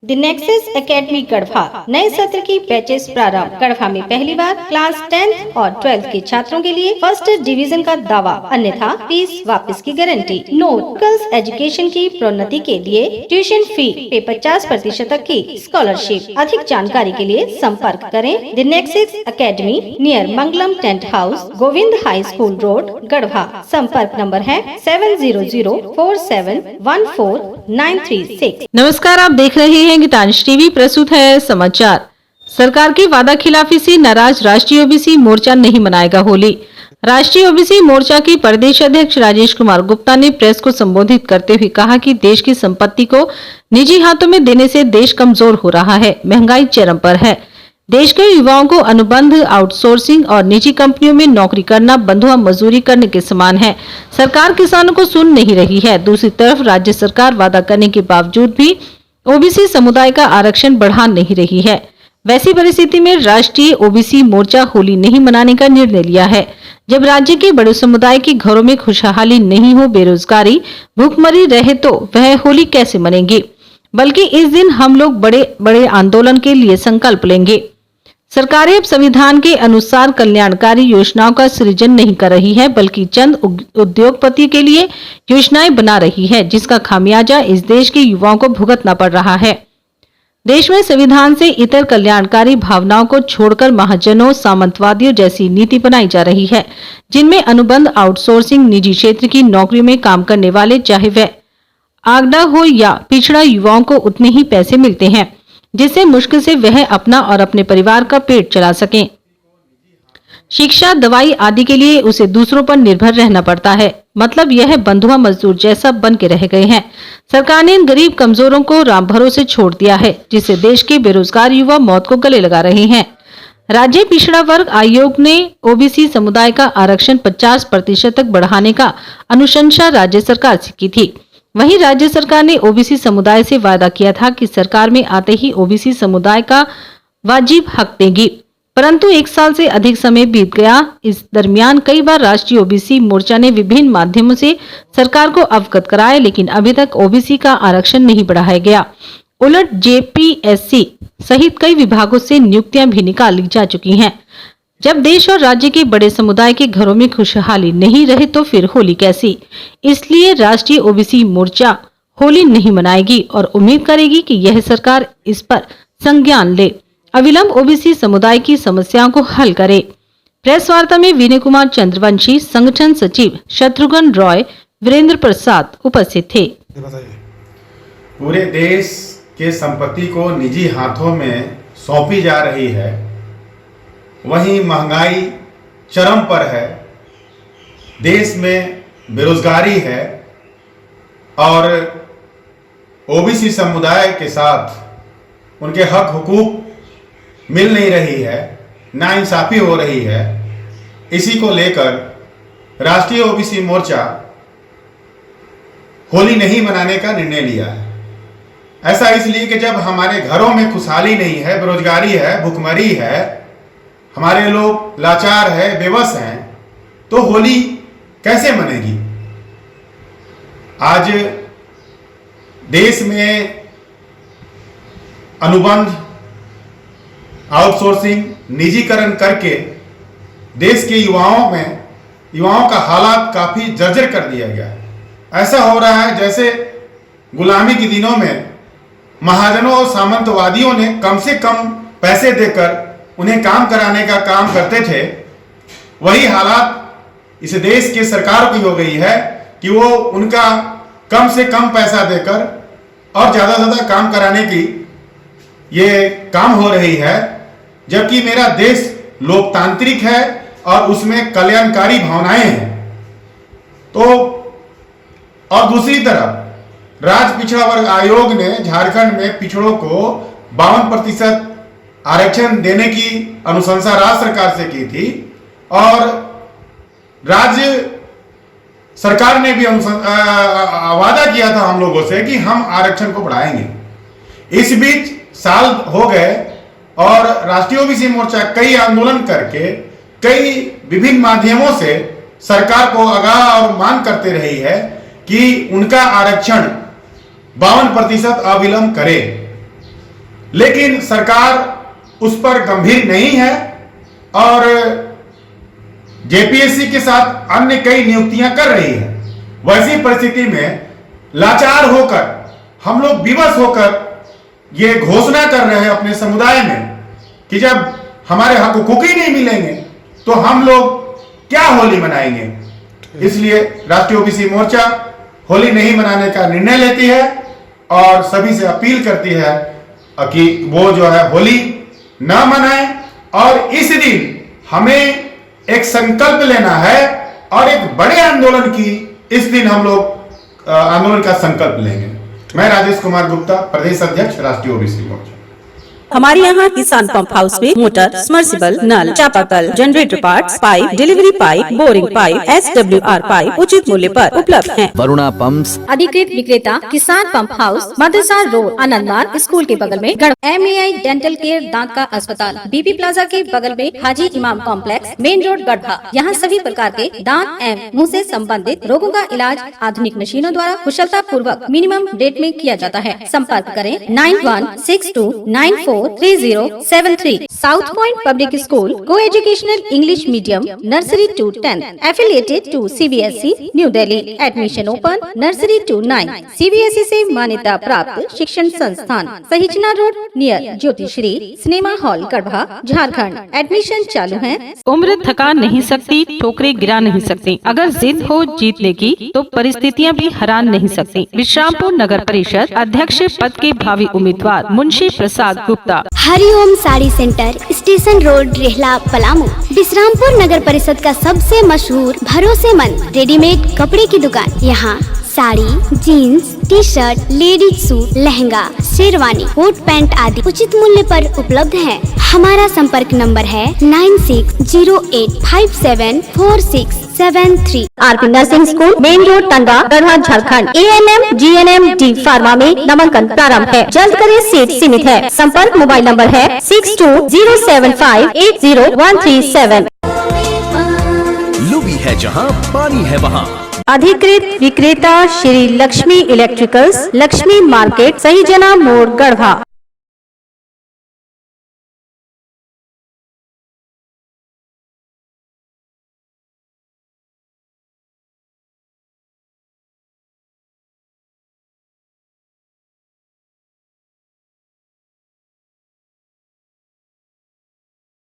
The nexus academy Garhwa नए सत्र की बैचेस प्रारंभ। गढ़वा में पहली बार क्लास 10th और 12th के छात्रों के लिए फर्स्ट डिवीजन का दावा, अन्यथा फीस वापस की गारंटी। नोट, गर्ल्स एजुकेशन की प्रोन्नति के लिए ट्यूशन फी पे 50% तक की स्कॉलरशिप। अधिक जानकारी के लिए संपर्क करें the nexus academy near Mangalam tent house, Govind high school road, Garhwa. संपर्क नंबर है 7004714936। नमस्कार, आप देख रहे हैं गीतांश टीवी। प्रस्तुत है समाचार। सरकार की वादा खिलाफी से नाराज राष्ट्रीय ओबीसी मोर्चा नहीं मनाएगा होली। राष्ट्रीय ओबीसी मोर्चा के प्रदेश अध्यक्ष राजेश कुमार गुप्ता ने प्रेस को संबोधित करते हुए कहा कि देश की संपत्ति को निजी हाथों में देने से देश कमजोर हो रहा है, महंगाई चरम पर है। देश के युवाओं को अनुबंध, आउटसोर्सिंग और निजी कंपनियों में नौकरी करना बंधुआ मजदूरी करने के समान है। सरकार किसानों को सुन नहीं रही है। दूसरी तरफ राज्य सरकार वादा करने के बावजूद भी ओबीसी समुदाय का आरक्षण बढ़ा नहीं रही है। वैसी परिस्थिति में राष्ट्रीय ओबीसी मोर्चा होली नहीं मनाने का निर्णय लिया है। जब राज्य के बड़े समुदाय के घरों में खुशहाली नहीं हो, बेरोजगारी, भूखमरी रहे तो वह होली कैसे मनेंगे? बल्कि इस दिन हम लोग बड़े बड़े आंदोलन के लिए संकल्प लेंगे। सरकारें अब संविधान के अनुसार कल्याणकारी योजनाओं का सृजन नहीं कर रही है, बल्कि चंद उद्योगपति के लिए योजनाएं बना रही है, जिसका खामियाजा इस देश के युवाओं को भुगतना पड़ रहा है। देश में संविधान से इतर कल्याणकारी भावनाओं को छोड़कर महाजनों, सामंतवादियों जैसी नीति बनाई जा रही है, जिनमें अनुबंध, आउटसोर्सिंग, निजी क्षेत्र की नौकरियों में काम करने वाले, चाहे वह आगड़ा हो या पिछड़ा, युवाओं को उतने ही पैसे मिलते हैं जिससे मुश्किल से वह अपना और अपने परिवार का पेट चला सकें। शिक्षा, दवाई आदि के लिए उसे दूसरों पर निर्भर रहना पड़ता है। मतलब यह बंधुआ मजदूर जैसा बन के रह गए हैं। सरकार ने इन गरीब कमजोरों को राम भरोसे छोड़ दिया है, जिससे देश के बेरोजगार युवा मौत को गले लगा रहे हैं। राज्य पिछड़ा वर्ग आयोग ने ओबीसी समुदाय का आरक्षण 50% तक बढ़ाने का अनुशंसा राज्य सरकार से की थी। वहीं राज्य सरकार ने ओबीसी समुदाय से वादा किया था कि सरकार में आते ही ओबीसी समुदाय का वाजिब हक देगी, परंतु 1 साल से अधिक समय बीत गया। इस दरमियान कई बार राष्ट्रीय ओबीसी मोर्चा ने विभिन्न माध्यमों से सरकार को अवगत कराया, लेकिन अभी तक ओबीसी का आरक्षण नहीं बढ़ाया गया। उलट जेपीएससी सहित कई विभागों से नियुक्तियां भी निकाल ली जा चुकी हैं। जब देश और राज्य के बड़े समुदाय के घरों में खुशहाली नहीं रहे तो फिर होली कैसी? इसलिए राष्ट्रीय ओबीसी मोर्चा होली नहीं मनाएगी और उम्मीद करेगी कि यह सरकार इस पर संज्ञान ले, अविलंब ओबीसी समुदाय की समस्याओं को हल करे। प्रेस वार्ता में विनय कुमार चंद्रवंशी, संगठन सचिव शत्रुघ्न रॉय, वीरेंद्र प्रसाद उपस्थित थे। पूरे देश के संपत्ति को निजी हाथों में सौंपी जा रही है, वहीं महंगाई चरम पर है, देश में बेरोजगारी है और ओबीसी समुदाय के साथ उनके हक हुकूक मिल नहीं रही है, नाइंसाफी हो रही है। इसी को लेकर राष्ट्रीय ओबीसी मोर्चा होली नहीं मनाने का निर्णय लिया है। ऐसा इसलिए कि जब हमारे घरों में खुशहाली नहीं है, बेरोजगारी है, भूखमरी है, हमारे लोग लाचार है, बेबस हैं, तो होली कैसे मनेगी? आज देश में अनुबंध, आउटसोर्सिंग, निजीकरण करके देश के युवाओं का हालात काफी जर्जर कर दिया गया। ऐसा हो रहा है जैसे गुलामी के दिनों में महाजनों और सामंतवादियों ने कम से कम पैसे देकर उन्हें काम कराने का काम करते थे। वही हालात इस देश के सरकार की हो गई है कि वो उनका कम से कम पैसा देकर और ज्यादा से ज्यादा काम कराने की ये काम हो रही है, जबकि मेरा देश लोकतांत्रिक है और उसमें कल्याणकारी भावनाएं हैं। तो और दूसरी तरफ राज्य पिछड़ा वर्ग आयोग ने झारखंड में पिछड़ों को 52% आरक्षण देने की अनुशंसा राज्य सरकार से की थी और राज्य सरकार ने भी वादा किया था हम लोगों से कि हम आरक्षण को बढ़ाएंगे। इस बीच साल हो गए और राष्ट्रीय ओबीसी मोर्चा कई आंदोलन करके कई विभिन्न माध्यमों से सरकार को आगाह और मांग करते रही है कि उनका आरक्षण 52% अविलंब करे। लेकिन सरकार उस पर गंभीर नहीं है और जेपीएससी के साथ अन्य कई नियुक्तियां कर रही है। वैसी परिस्थिति में लाचार होकर हम लोग विवश होकर ये घोषणा कर रहे हैं अपने समुदाय में कि जब हमारे हकूक ही नहीं मिलेंगे तो हम लोग क्या होली मनाएंगे। इसलिए राष्ट्रीय ओबीसी मोर्चा होली नहीं मनाने का निर्णय लेती है और सभी से अपील करती है कि वो जो है होली न मनाएं और इस दिन हमें एक संकल्प लेना है और एक बड़े आंदोलन की इस दिन हम लोग आंदोलन का संकल्प लेंगे। मैं राजेश कुमार गुप्ता, प्रदेश अध्यक्ष राष्ट्रीय ओबीसी मोर्चा। हमारे यहाँ किसान पंप हाउस में मोटर, समर्सिबल, नल, चापाकल, generator parts, pipe, delivery pipe, boring pipe, SWR pipe उचित मूल्य पर उपलब्ध हैं। वरुणा पंप्स अधिकृत विक्रेता किसान पंप हाउस, मदरसा रोड, आनंद मार्ग स्कूल के बगल में गढ़वा। MAI डेंटल केयर दांत का अस्पताल, BP प्लाजा के बगल में हाजी इमाम कॉम्प्लेक्स, मेन रोड गढ़वा। यहाँ सभी प्रकार के दांत एवं मुंह से संबंधित रोगों का इलाज आधुनिक मशीनों द्वारा कुशलता पूर्वक मिनिमम रेट में किया जाता है। संपर्क करें 9162943073। South point public school, coeducational English medium, nursery to 10, affiliated to CBSE new Delhi. Admission open nursery to 9। CBSE से मान्यता प्राप्त शिक्षण संस्थान, Sahijna road near Jyotishree cinema hall Garhwa, Jharkhand. Admission चालू है। उम्र थका नहीं सकती, ठोकरें गिरा नहीं सकती। अगर जिद हो जीतने की तो परिस्थितियां भी हरा नहीं सकती। विश्रामपुर नगर परिषद अध्यक्ष पद के भावी उम्मीदवार Munshi Prasad Gupta. Hariom sari centre, station road, Rehla, Palamu. Vishrampur Nagar Parishad का सबसे मशहूर भरोसेमंद रेडीमेड कपड़े की दुकान। यहाँ sari, jeans, T shirt, ladies suit, lehenga, sherwani, coat pant आदि उचित मूल्य पर उपलब्ध है। हमारा संपर्क नंबर है 9608574673। RP nursing school, main road, Tandwa, Garhwa, Jharkhand. ANM, GNM, D pharma में नामांकन प्रारंभ है। जल्द करें, सीट सीमित है। संपर्क मोबाइल नंबर है 6207580137। लुबी है जहां पानी है वहां। अधिकृत विक्रेता श्री लक्ष्मी इलेक्ट्रिकल्स, लक्ष्मी मार्केट, सही जना मोड़, गढ़वा।